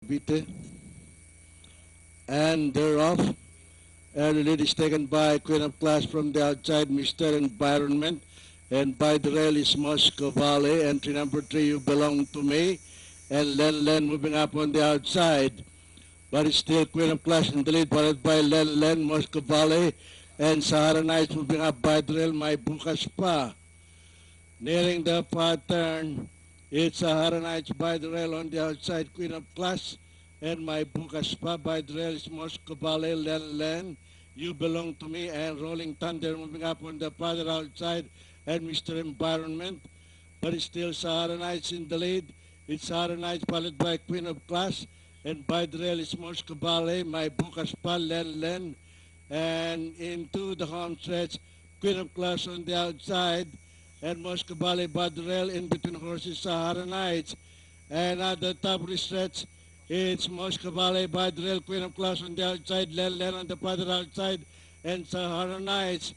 Cavite. And thereof, early lead is taken by Queen of Class from the outside, Mr. Environment. And by the rail is Moscow Valley. Entry number 3, You Belong to Me. And Len moving up on the outside. But it's still Queen of Class in the lead, followed by Len, Moscow Valley. And Sahara Nights moving up by the rail, My Bukas Pa. Nearing the pattern, it's Sahara Nights by the rail on the outside, Queen of Class. And My Bukas Pa by the rail is Moscow Valley, Len, You Belong to Me, and Rolling Thunder moving up on the pattern outside, and Mr. Environment. But it's still Sahara Nights in the lead. It's Sahara Nights followed by Queen of Class. And by the rail is Moscow Valley, My Bukas Pa, Len. And into the home stretch, Queen of Class on the outside, and Moscow Valley by the rail in between horses, Sahara Nights. And at the top of the stretch, it's Moscow Valley by the rail, Queen of Class on the outside, Len on the pattern outside, and Sahara Nights.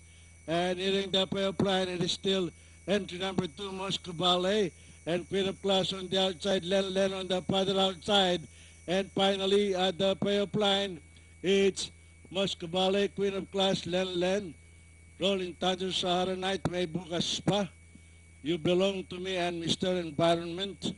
And nearing the payoff line, it is still entry number 2, Moscow Valley, and Queen of Class on the outside, Len on the pattern outside. And finally, at the payoff line, it's Moscow Valley, Queen of Class, Len, Rolling Thunder, Sahara Night, May Bukas Pa, You Belong to Me, and Mr. Environment.